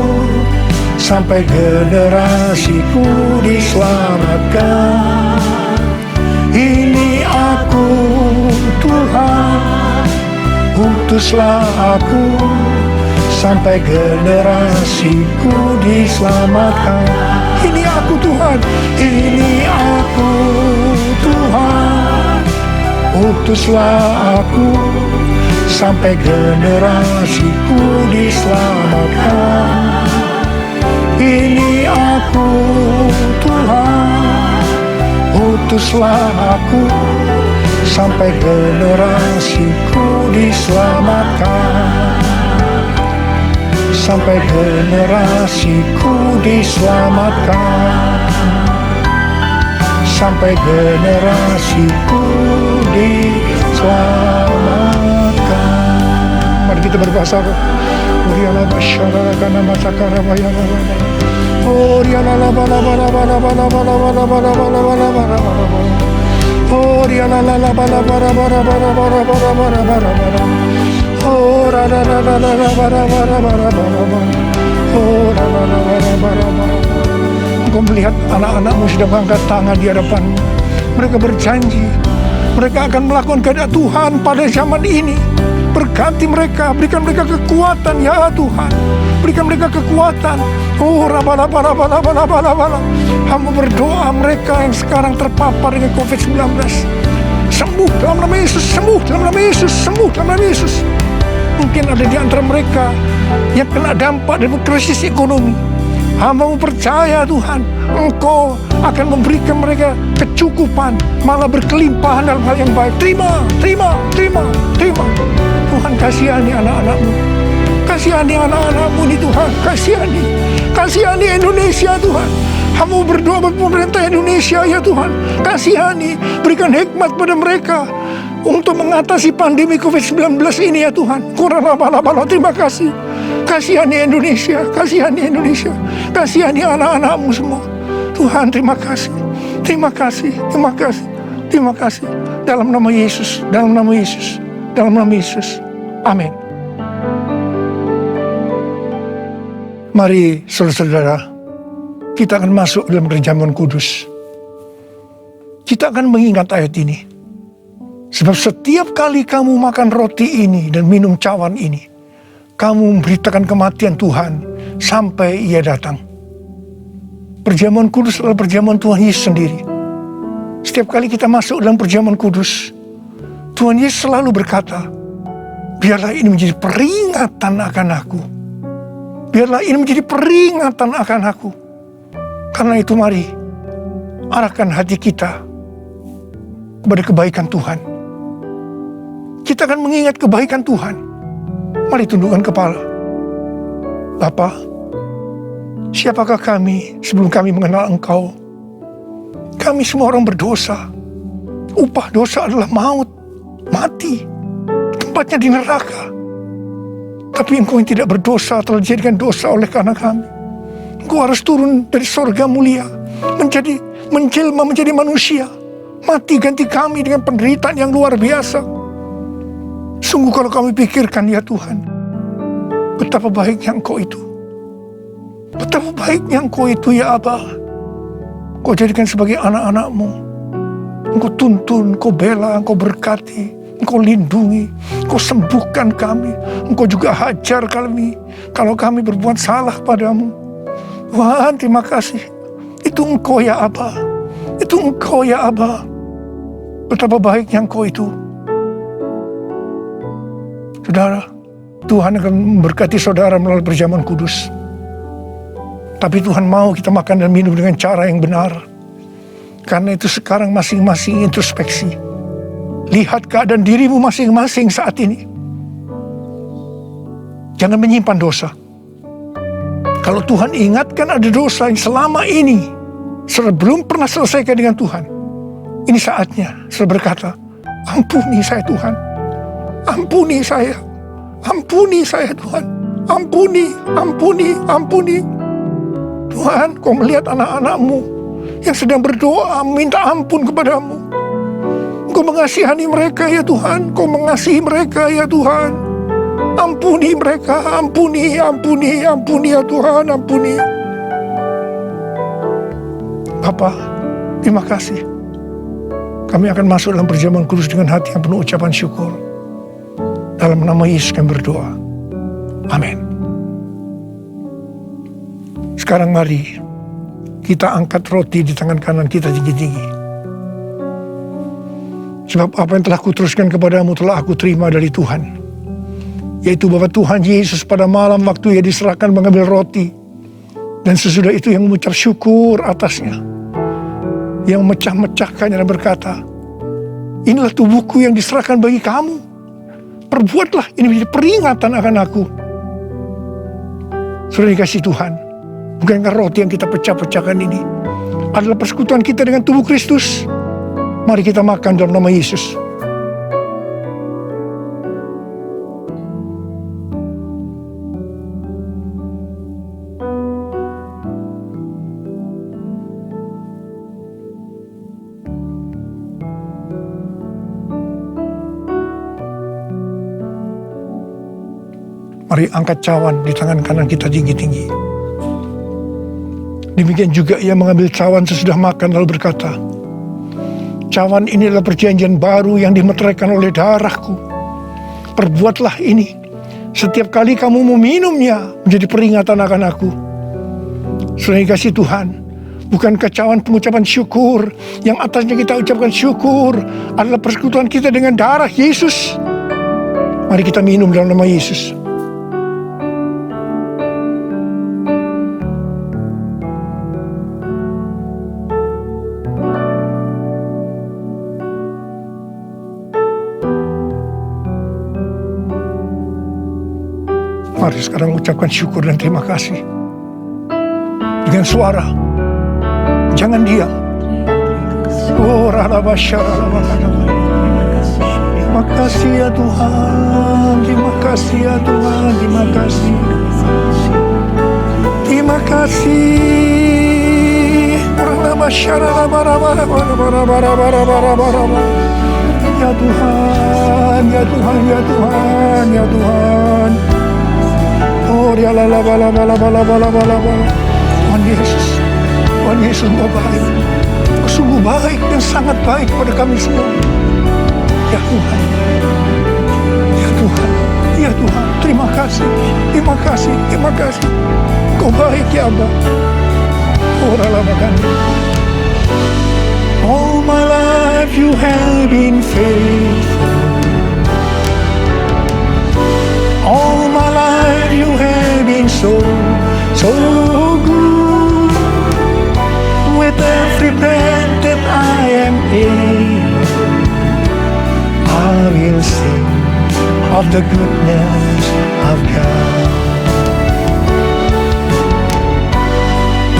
sampai generasiku diselamatkan. Ini aku Tuhan, utuslah aku, sampai generasiku diselamatkan. Ini aku Tuhan, ini aku Tuhan, utuslah aku, sampai generasiku diselamatkan. Ini aku Tuhan, utuslah aku, sampai generasiku diselamatkan. Sampai generasiku diselamatkan. Sampai generasiku diselamatkan. Mari kita berbahasa roh. Uriala basyara kana masakara bayana. Uriala bala bala bala bala bala bala bala bala bala bala. Uriala bala bala bala bala bala bala bala bala bala. Oh ra ra ra ra ra ra ra ra ra ra. Oh ra ra ra ra ra ra. Engkau melihat anak-anakmu sedang mengangkat tangan di hadapanmu. Mereka berjanji, mereka akan melakukan kehendak Tuhan pada zaman ini. Berkati mereka, berikan mereka kekuatan ya Tuhan. Berikan mereka kekuatan. Oh rabalabalabalabalabala. Hamba berdoa mereka yang sekarang terpapar dengan COVID-19. Sembuh dalam nama Yesus, sembuh dalam nama Yesus, sembuh dalam nama Yesus. Mungkin ada di antara mereka yang kena dampak dari krisis ekonomi. Hamba percaya Tuhan, Engkau akan memberikan mereka kecukupan, malah berkelimpahan dalam hal yang baik. Terima, terima, terima, terima. Tuhan kasihani anak-anak-Mu. Kasihani anak-anak-Mu ini Tuhan, kasihani. Kasihani Indonesia Tuhan. Hamba berdoa bagi pemerintah Indonesia ya Tuhan. Kasihani, berikan hikmat pada mereka untuk mengatasi pandemi COVID-19 ini ya Tuhan. Terima kasih. Kasihani Indonesia, kasihani Indonesia, kasihani anak-anak-Mu semua. Tuhan terima kasih, terima kasih, terima kasih, terima kasih. Dalam nama Yesus, dalam nama Yesus, dalam nama Yesus. Amin. Mari saudara-saudara, kita akan masuk dalam kerajaan kudus. kita akan mengingat ayat ini. Sebab setiap kali kamu makan roti ini dan minum cawan ini, kamu memberitakan kematian Tuhan sampai Ia datang. Perjamuan kudus adalah perjamuan Tuhan Yesus sendiri. Setiap kali kita masuk dalam perjamuan kudus, Tuhan Yesus selalu berkata, biarlah ini menjadi peringatan akan aku. Biarlah ini menjadi peringatan akan aku. Karena itu mari, arahkan hati kita kepada kebaikan Tuhan. Kita akan mengingat kebaikan Tuhan. Mari tundukkan kepala. Bapa, siapakah kami sebelum kami mengenal Engkau? Kami semua orang berdosa. Upah dosa adalah maut, mati. Tempatnya di neraka. Tapi Engkau yang tidak berdosa telah dijadikan dosa oleh karena kami. Engkau harus turun dari sorga mulia, menjelma menjadi manusia, mati ganti kami dengan penderitaan yang luar biasa. Sungguh kalau kami pikirkan ya Tuhan, betapa baiknya Engkau itu. Betapa baiknya Engkau itu ya Aba. Engkau jadikan sebagai anak-anak-Mu. Engkau tuntun, Engkau bela, Engkau berkati, Engkau lindungi, Engkau sembuhkan kami. Engkau juga hajar kami kalau kami berbuat salah padamu. Tuhan, terima kasih. Itu Engkau ya Aba. Itu Engkau ya Aba. Betapa baiknya Engkau itu. Saudara, Tuhan akan memberkati saudara melalui perjamuan kudus. Tapi Tuhan mau kita makan dan minum dengan cara yang benar. Karena itu sekarang masing-masing introspeksi. Lihat keadaan dirimu masing-masing saat ini. Jangan menyimpan dosa. Kalau Tuhan ingatkan ada dosa yang selama ini belum pernah selesaikan dengan Tuhan, ini saatnya saya berkata, ampuni saya Tuhan. Ampuni saya. Ampuni saya Tuhan. Ampuni, ampuni, ampuni. Tuhan, Kau melihat anak-anak-Mu yang sedang berdoa minta ampun kepadamu. Kau mengasihani mereka ya Tuhan. Kau mengasihi mereka ya Tuhan. Ampuni mereka. Ampuni, ampuni, ampuni ya Tuhan. Ampuni. Bapa, terima kasih. Kami akan masuk dalam perjamuan kudus dengan hati yang penuh ucapan syukur. Dalam nama Yesus kami berdoa. Amin. Sekarang mari kita angkat roti di tangan kanan kita tinggi-tinggi. Sebab apa yang telah kuteruskan kepadamu telah aku terima dari Tuhan. Yaitu bahwa Tuhan Yesus pada malam waktu Ia diserahkan mengambil roti. Dan sesudah itu yang mengucap syukur atasnya. Yang memecah-mecahkannya dan berkata, inilah tubuhku yang diserahkan bagi kamu. Perbuatlah ini menjadi peringatan akan aku. Sudah dikasih Tuhan. Bukankah roti yang kita pecah-pecahkan ini adalah persekutuan kita dengan tubuh Kristus? Mari kita makan dalam nama Yesus. Mari angkat cawan di tangan kanan kita tinggi-tinggi. Demikian juga Ia mengambil cawan sesudah makan lalu berkata, cawan ini adalah perjanjian baru yang dimeteraikan oleh darahku. Perbuatlah ini setiap kali kamu meminumnya menjadi peringatan akan aku. Sudah dikasih Tuhan, bukankah cawan pengucapan syukur yang atasnya kita ucapkan syukur adalah persekutuan kita dengan darah Yesus? Mari kita minum dalam nama Yesus. Mari sekarang ucapkan syukur dan terima kasih. Dengan suara. Jangan diam. Oh, terima kasih ya Tuhan. Terima kasih ya Tuhan. Terima kasih. Terima kasih. Ya Tuhan, ya Tuhan, ya Tuhan, ya Tuhan. Oh, dia bala. Tuhan Yesus Engkau baik. Engkau sungguh baik dan sangat baik kepada kami semua. Ya Tuhan, ya Tuhan, ya Tuhan, terima kasih, terima kasih, terima kasih. Kau baik ya Abba. All my life you have been faithful. All my life you have been so good. With every breath that I am able, I will sing of the goodness of God.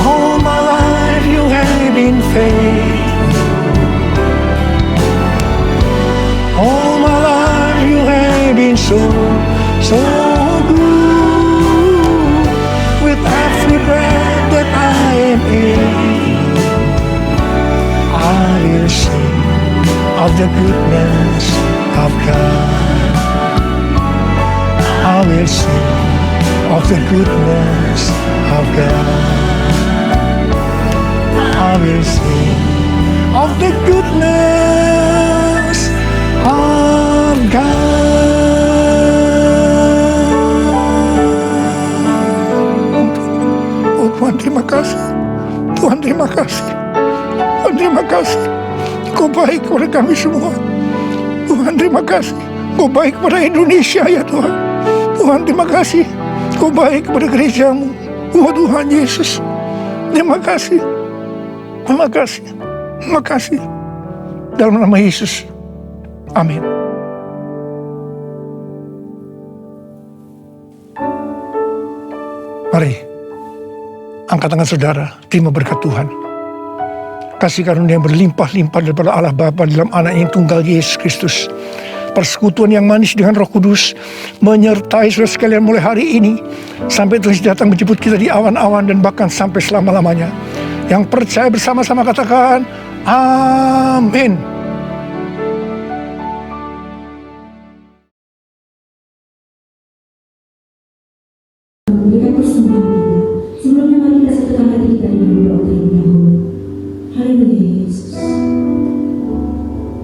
All my life you have been faithful. All my life you have been so good. With every breath that I am able, I will sing of the goodness of God. I will sing of the goodness of God. I will sing of the goodness of God. Oh Tuhan, terima kasih. Tuhan, terima kasih. Tuhan, terima kasih. Kau baik kepada kami semua. Tuhan, terima kasih. Kau baik kepada Indonesia ya Tuhan. Tuhan, terima kasih. Kau baik kepada gerejamu. Oh Tuhan Yesus, terima kasih. Terima kasih. Terima kasih. Dalam nama Yesus. Amin. Mari, angkat tangan saudara, terima berkat Tuhan. Kasih karunia yang berlimpah-limpah daripada Allah Bapa dalam anak yang tunggal Yesus Kristus. Persekutuan yang manis dengan Roh Kudus menyertai saudara sekalian mulai hari ini sampai Tuhan datang menjemput kita di awan-awan dan bahkan sampai selama-lamanya. Yang percaya bersama-sama katakan amin. Memberikan persembahan kita. Sebelumnya mari kita satukan hati kita dengan berdoa terlebih dahulu. Haleluya Yesus.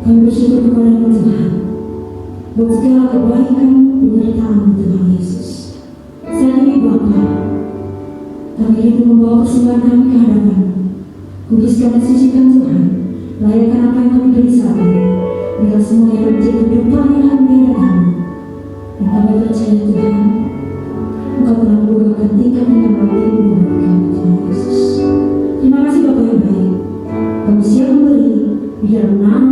Kami bersyukur kepada Tuhan buat segala kebaikan penyertaan Tuhan Yesus. Saat ini Bapa, kami rindu membawa persembahan kami ke hadapan. Kuduskan dan sucikan Tuhan, layakkan apa yang kami beri saat ini. Biar semua yang menjadi kehidupan yang kami hadapan. Dan kami percaya Tuhan, Engkau telah membukakan tingkat yang baik bagi kami Tuhan Yesus. Terima kasih Bapa yang baik. Kami siap memberi di dalam nama